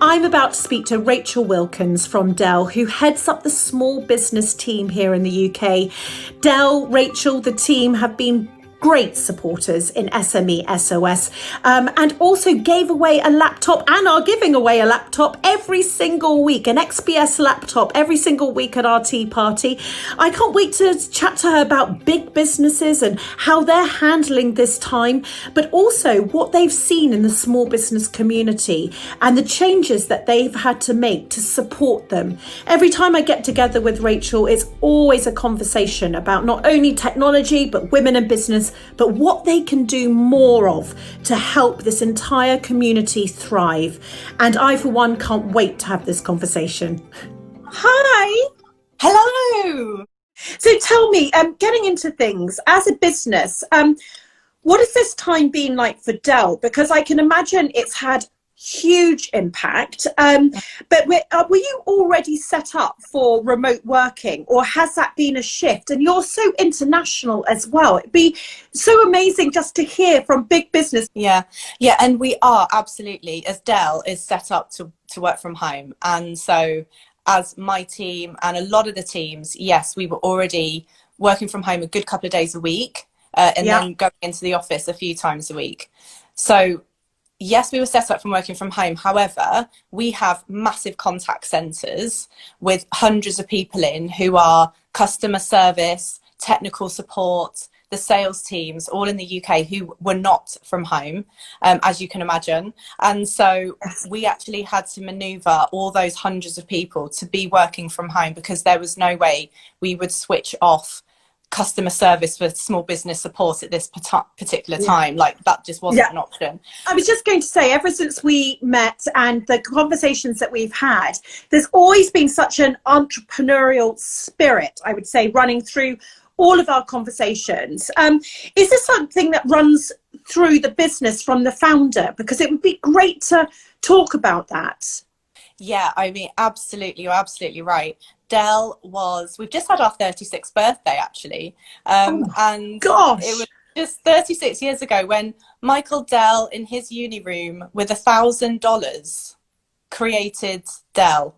I'm about to speak to Rachel Wilkins from Dell, who heads up the small business team here in the UK. Dell, Rachel, the team have been great supporters in SME SOS, and also gave away a laptop and are giving away a laptop every single week, an XPS laptop every single week at our tea party. I can't wait to chat to her about big businesses and how they're handling this time, but also what they've seen in the small business community and the changes that they've had to make to support them. Every time I get together with Rachel, it's always a conversation about not only technology, but women in business, but what they can do more of to help this entire community thrive. And I, for one, can't wait to have this conversation. Hi. Hello. So tell me, getting into things, as a business, what has this time been like for Dell? Because I can imagine it's had huge impact, but were you already set up for remote working, or has that been a shift? And you're so international as well. It'd be so amazing just to hear from big business. Yeah, and we are absolutely, as Dell is set up to work from home. And so as my team and a lot of the teams, yes, we were already working from home a good couple of days a week, and then going into the office a few times a week. So yes, we were set up from working from home. However, we have massive contact centres with hundreds of people in who are customer service, technical support, the sales teams, all in the UK, who were not from home, as you can imagine. And so we actually had to manoeuvre all those hundreds of people to be working from home, because there was no way we would switch off customer service for small business support at this particular time. Like, that just wasn't an option. I was just going to say, ever since we met and the conversations that we've had, there's always been such an entrepreneurial spirit, I would say, running through all of our conversations. Is this something that runs through the business from the founder? Because it would be great to talk about that. Yeah, I mean, absolutely, you're absolutely right. Dell we've just had our 36th birthday, actually. And gosh, it was just 36 years ago when Michael Dell, in his uni room with $1,000, created Dell.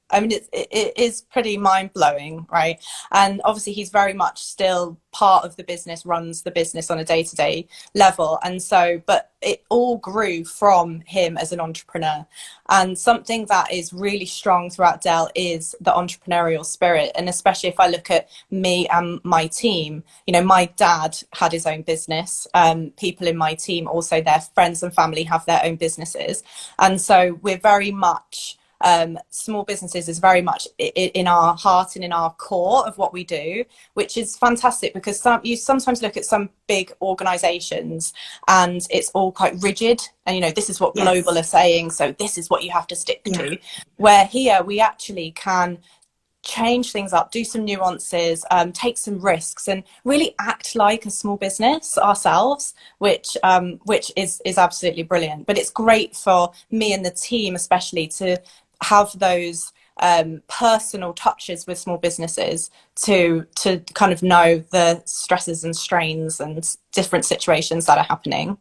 I mean, it is pretty mind-blowing, right? And obviously he's very much still part of the business, runs the business on a day-to-day level. And so, but it all grew from him as an entrepreneur. And something that is really strong throughout Dell is the entrepreneurial spirit. And especially if I look at me and my team, you know, my dad had his own business. People in my team, also their friends and family, have their own businesses. And so we're very much... small businesses is very much in our heart and in our core of what we do, which is fantastic, because you sometimes look at some big organizations and it's all quite rigid, and you know, this is what global are saying, so this is what you have to stick to. Where here we actually can change things up, do some nuances, take some risks, and really act like a small business ourselves, which is absolutely brilliant. But it's great for me and the team especially to have those personal touches with small businesses to kind of know the stresses and strains and different situations that are happening.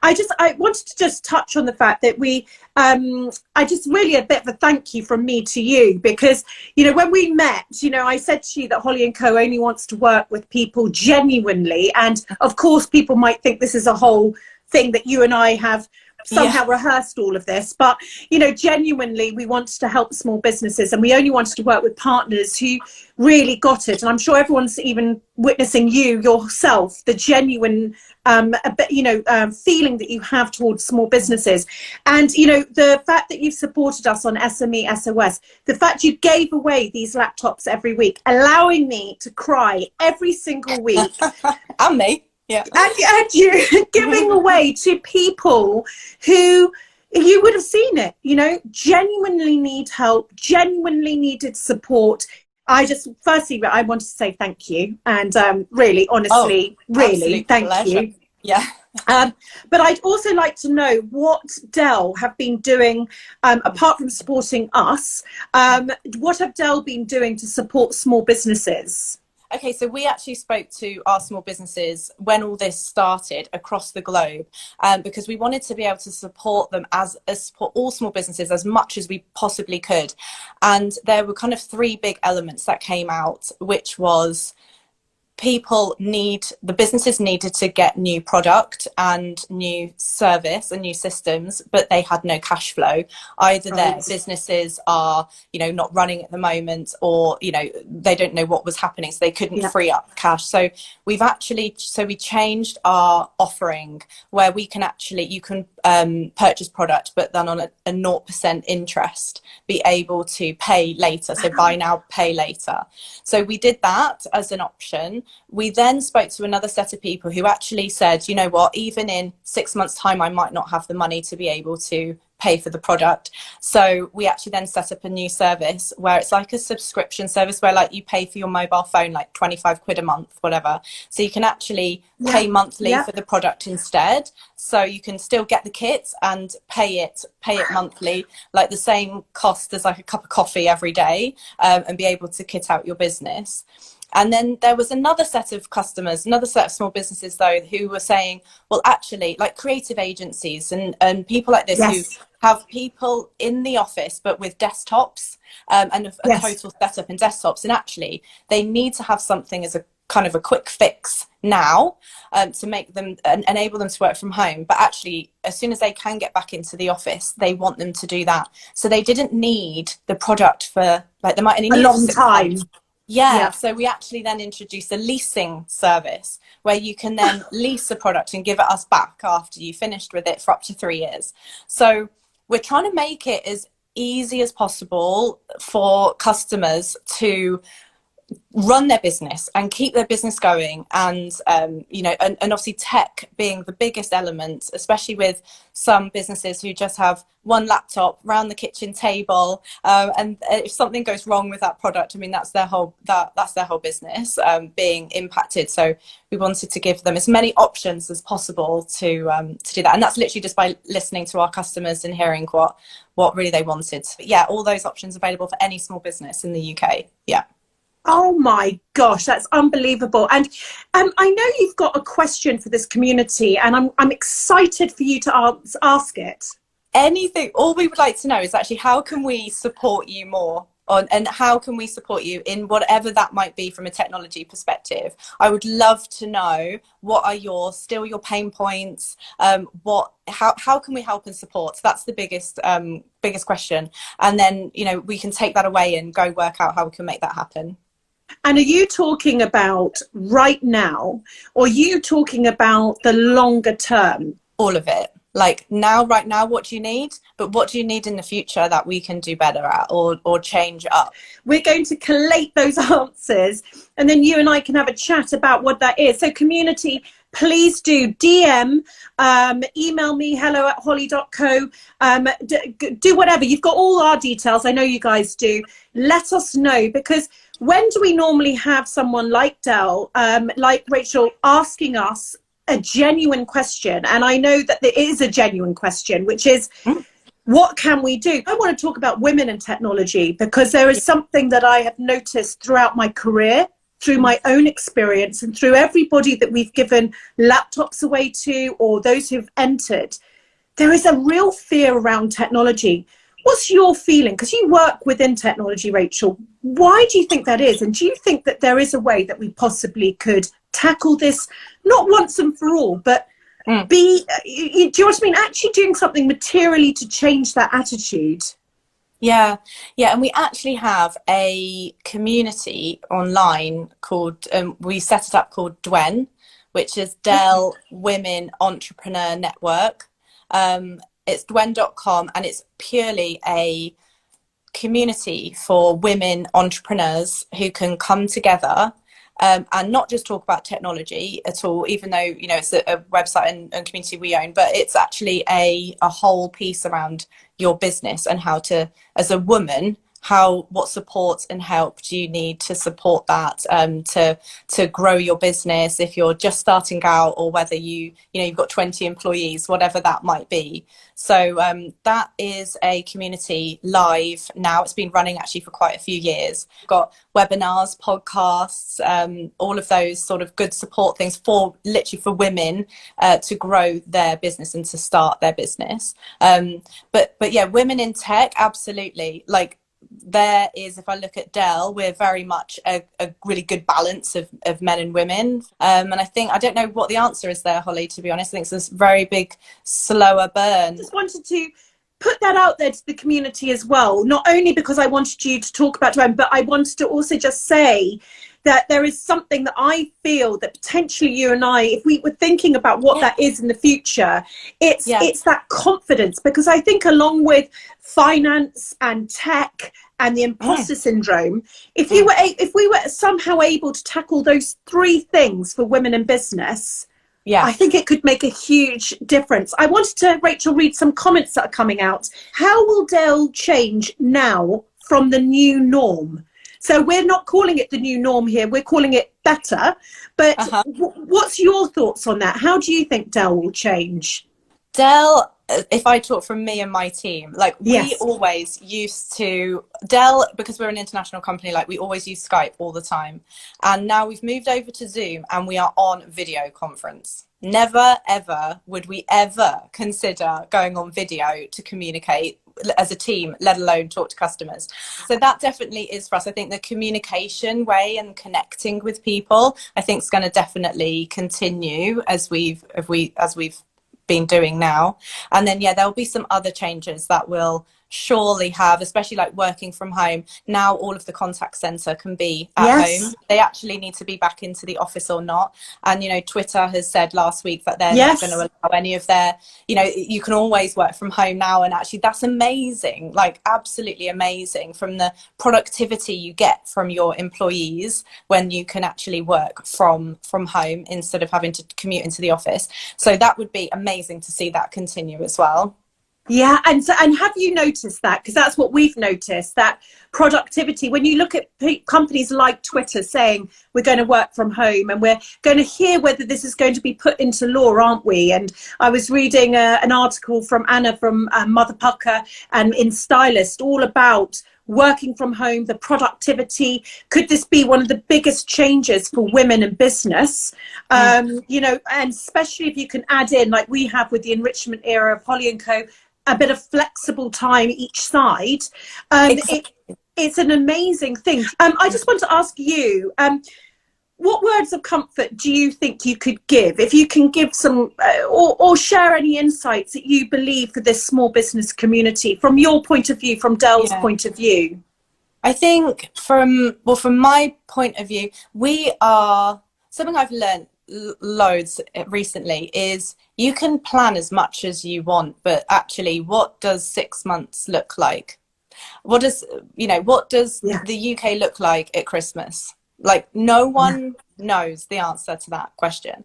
I wanted to just touch on the fact that I just really, a bit of a thank you from me to you, because, you know, when we met, you know, I said to you that Holly & Co only wants to work with people genuinely. And of course, people might think this is a whole thing that you and I have somehow rehearsed all of this, but you know, genuinely we wanted to help small businesses, and we only wanted to work with partners who really got it. And I'm sure everyone's even witnessing you yourself, the genuine feeling that you have towards small businesses. And you know, the fact that you've supported us on SME SOS, the fact you gave away these laptops every week, allowing me to cry every single week. And me. Yeah, and you giving away to people who, you would have seen it, you know, genuinely need help, genuinely needed support. Firstly, I wanted to say thank you, and really, honestly, really, thank you. Yeah. But I'd also like to know what Dell have been doing, apart from supporting us. What have Dell been doing to support small businesses? Okay, so we actually spoke to our small businesses when all this started across the globe, because we wanted to be able to support them support all small businesses as much as we possibly could. And there were kind of three big elements that came out, which was the businesses needed to get new product and new service and new systems, but they had no cash flow. Either their businesses are, not running at the moment, or, they don't know what was happening, so they couldn't free up cash. So we changed our offering where you can purchase product, but then on a 0% interest, be able to pay later. So buy now, pay later. So we did that as an option. We then spoke to another set of people who actually said, you know what, even in 6 months' time, I might not have the money to be able to pay for the product. So we actually then set up a new service where it's like a subscription service where like you pay for your mobile phone, like 25 quid a month, whatever. So you can actually pay monthly for the product instead. So you can still get the kit and pay it monthly, like the same cost as like a cup of coffee every day, and be able to kit out your business. And then there was another set of customers, another set of small businesses, though, who were saying, well, actually, like creative agencies and people like this who have people in the office, but with desktops and a total setup in desktops. And actually, they need to have something as a kind of a quick fix now to make them enable them to work from home. But actually, as soon as they can get back into the office, they want them to do that. So they didn't need the product for like they might only need a long time. Yeah, so we actually then introduced a leasing service where you can then lease a product and give it us back after you finished with it for up to 3 years. So we're trying to make it as easy as possible for customers to run their business and keep their business going, and and obviously tech being the biggest element, especially with some businesses who just have one laptop round the kitchen table, and if something goes wrong with that product, I mean that's their whole business being impacted. So we wanted to give them as many options as possible to do that, and that's literally just by listening to our customers and hearing what really they wanted. But yeah, all those options available for any small business in the UK. Yeah. Oh my gosh, that's unbelievable. And I know you've got a question for this community, and I'm excited for you to ask it. Anything, all we would like to know is actually how can we support you more and how can we support you in whatever that might be from a technology perspective. I would love to know what are your pain points, how can we help and support. So that's the biggest question, and then we can take that away and go work out how we can make that happen. And are you talking about right now, or are you talking about the longer term? All of it. Like right now, what do you need? But what do you need in the future that we can do better at or change up? We're going to collate those answers, and then you and I can have a chat about what that is. So community, please do DM, email me, hello@holly.co, do whatever. You've got all our details. I know you guys do. Let us know, because when do we normally have someone like Dell, like Rachel, asking us a genuine question? And I know that there is a genuine question, which is, what can we do? I want to talk about women in technology, because there is something that I have noticed throughout my career, through my own experience, and through everybody that we've given laptops away to, or those who've entered. There is a real fear around technology. What's your feeling? Because you work within technology, Rachel. Why do you think that is? And do you think that there is a way that we possibly could tackle this, not once and for all, but do you know what I mean? Actually doing something materially to change that attitude. Yeah, and we actually have a community online called, we set it up called DWEN, which is Dell Women Entrepreneur Network. It's dwen.com, and it's purely a community for women entrepreneurs who can come together and not just talk about technology at all, even though it's a website and community we own, but it's actually a whole piece around your business and how to, as a woman, what support and help do you need to support that, to grow your business if you're just starting out, or whether you've got 20 employees, whatever that might be. So that is a community live now. It's been running actually for quite a few years. We've got webinars, podcasts, all of those sort of good support things for women to grow their business and to start their business. But yeah, women in tech, absolutely. Like, there is, if I look at Dell, we're very much a really good balance of men and women. And I don't know what the answer is there, Holly, to be honest. I think it's this very big, slower burn. I just wanted to put that out there to the community as well, not only because I wanted you to talk about women, but I wanted to also just say that there is something that I feel that potentially you and I, if we were thinking about what that is in the future, it's that confidence. Because I think along with finance and tech and the imposter syndrome, if we were somehow able to tackle those three things for women in business, I think it could make a huge difference. I wanted to, Rachel, read some comments that are coming out. How will Dell change now from the new norm? So we're not calling it the new norm here. We're calling it better. But what's your thoughts on that? How do you think Dell will change? Dell, if I talk from me and my team, like we always used to, Dell, because we're an international company, like we always use Skype all the time. And now we've moved over to Zoom and we are on video conference. Never, ever would we ever consider going on video to communicate as a team, let alone talk to customers. So that definitely is for us. I think the communication way and connecting with people, I think is going to definitely continue as we've been doing now. And then there'll be some other changes that will surely have, especially like working from home. Now all of the contact center can be at home. They actually need to be back into the office or not. And Twitter has said last week that they're not going to allow any of their, you can always work from home now. And actually that's amazing, like absolutely amazing, from the productivity you get from your employees when you can actually work from home instead of having to commute into the office. So that would be amazing to see that continue as well. Yeah, and have you noticed that? Because that's what we've noticed, that productivity. When you look at companies like Twitter saying we're going to work from home, and we're going to hear whether this is going to be put into law, aren't we? And I was reading an article from Anna from Mother Pucker and in Stylist, all about working from home, the productivity. Could this be one of the biggest changes for women in business? And especially if you can add in, like we have with the enrichment era of Holly & Co., a bit of flexible time each side. It's an amazing thing. I just want to ask you, what words of comfort do you think you could give, if you can give some or share any insights that you believe for this small business community from your point of view, from Dell's point of view? I think from my point of view, something I've learned loads recently is you can plan as much as you want, but actually what does 6 months look like? What does the UK look like at Christmas? Like no one knows the answer to that question.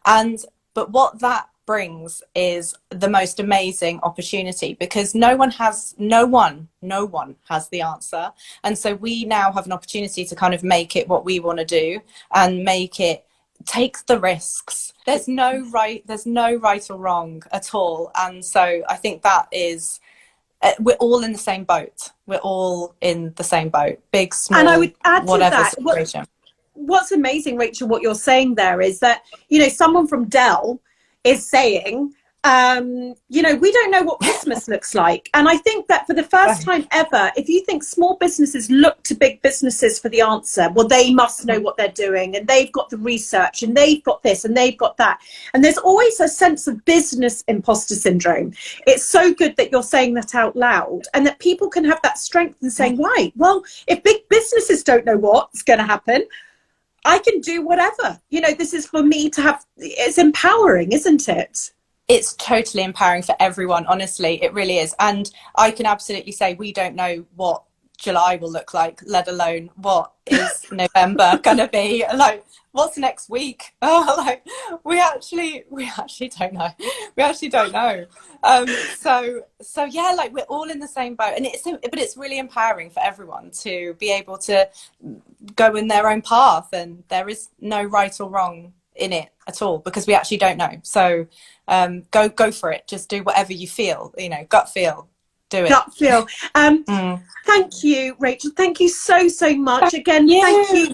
But what that brings is the most amazing opportunity, because no one has the answer. And so we now have an opportunity to kind of make it what we want to do and take the risks. There's no right or wrong at all. And so I think that is, we're all in the same boat. We're all in the same boat, big, small, and I would add to that, situation. What's amazing, Rachel, what you're saying there is that, someone from Dell is saying, we don't know what Christmas looks like. And I think that for the first time ever, if you think small businesses look to big businesses for the answer, well, they must know what they're doing, and they've got the research, and they've got this, and they've got that. And there's always a sense of business imposter syndrome. It's so good that you're saying that out loud, and that people can have that strength in saying, right, well, if big businesses don't know what's going to happen, I can do whatever. This is for me to have. It's empowering, isn't it? It's totally empowering for everyone, honestly. It really is. And I can absolutely say we don't know what July will look like, let alone what is November gonna be like. What's next week? Oh, like we actually don't know. We actually don't know. So yeah, like we're all in the same boat, and it's really empowering for everyone to be able to go in their own path, and there is no right or wrong in it at all, because we actually don't know. So go for it. Just do whatever you feel. You know, gut feel. Do it. Gut feel. Thank you, Rachel. Thank you so much. Again, thank you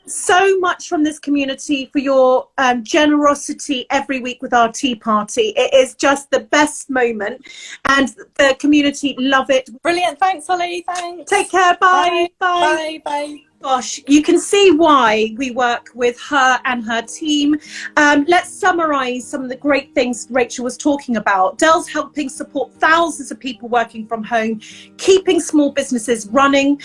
so much from this community for your generosity every week with our tea party. It is just the best moment, and the community love it. Brilliant. Thanks, Holly. Thanks. Take care. Bye. Bye. Bye. Gosh, you can see why we work with her and her team. Let's summarize some of the great things Rachel was talking about. Dell's helping support thousands of people working from home, keeping small businesses running.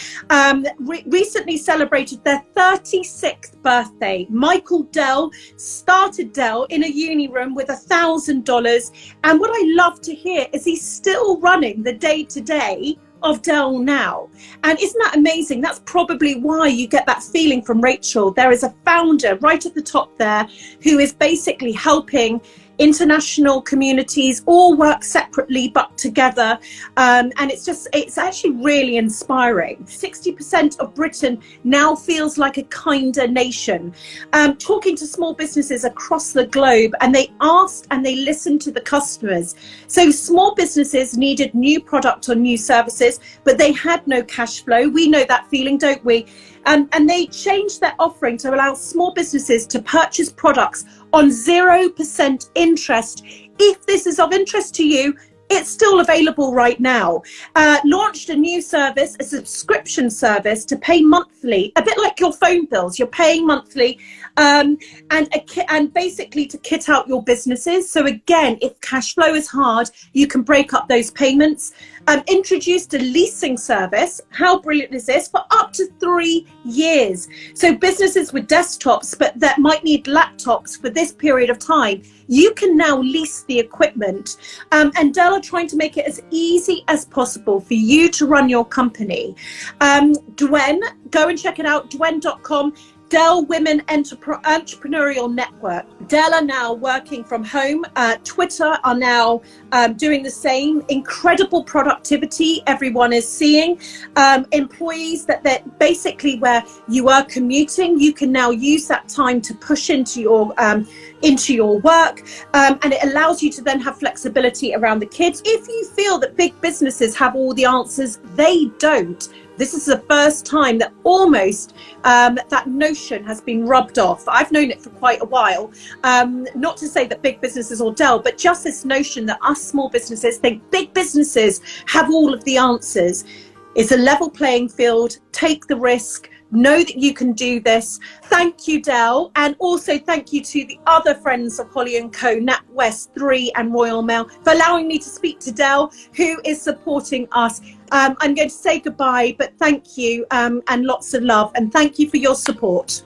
Recently celebrated their 36th birthday. Michael Dell started Dell in a uni room with $1,000. And what I love to hear is he's still running the day-to-day of Dell now. And isn't that amazing? That's probably why you get that feeling from Rachel. There is a founder right at the top there who is basically helping international communities all work separately but together, and it's actually really inspiring. 60% of Britain now feels like a kinder nation. Talking to small businesses across the globe, and they asked and they listened to the customers. So small businesses needed new product or new services, but they had no cash flow. We know that feeling, don't we? And they changed their offering to allow small businesses to purchase products on 0% interest. If this is of interest to you, it's still available right now. Launched a new service, a subscription service to pay monthly, a bit like your phone bills. You're paying monthly, and basically to kit out your businesses. So again, if cash flow is hard, you can break up those payments. Introduced a leasing service. How brilliant is this? For up to 3 years. So businesses with desktops, but that might need laptops for this period of time, you can now lease the equipment. And Dell are trying to make it as easy as possible for you to run your company. Dwen, go and check it out, dwen.com. Dell Women Entrepreneurial Network. Dell are now working from home. Twitter are now doing the same. Incredible productivity everyone is seeing. Employees that basically where you are commuting, you can now use that time to push into your work, and it allows you to then have flexibility around the kids. If you feel that big businesses have all the answers, they don't. This is the first time that almost that notion has been rubbed off. I've known it for quite a while. Not to say that big businesses or Dell, but just this notion that us small businesses think big businesses have all of the answers. It's a level playing field. Take the risk. Know that you can do this. Thank you, Dell. And also thank you to the other friends of Holly & Co, NatWest 3 and Royal Mail, for allowing me to speak to Dell, who is supporting us. I'm going to say goodbye, but thank you, and lots of love. And thank you for your support.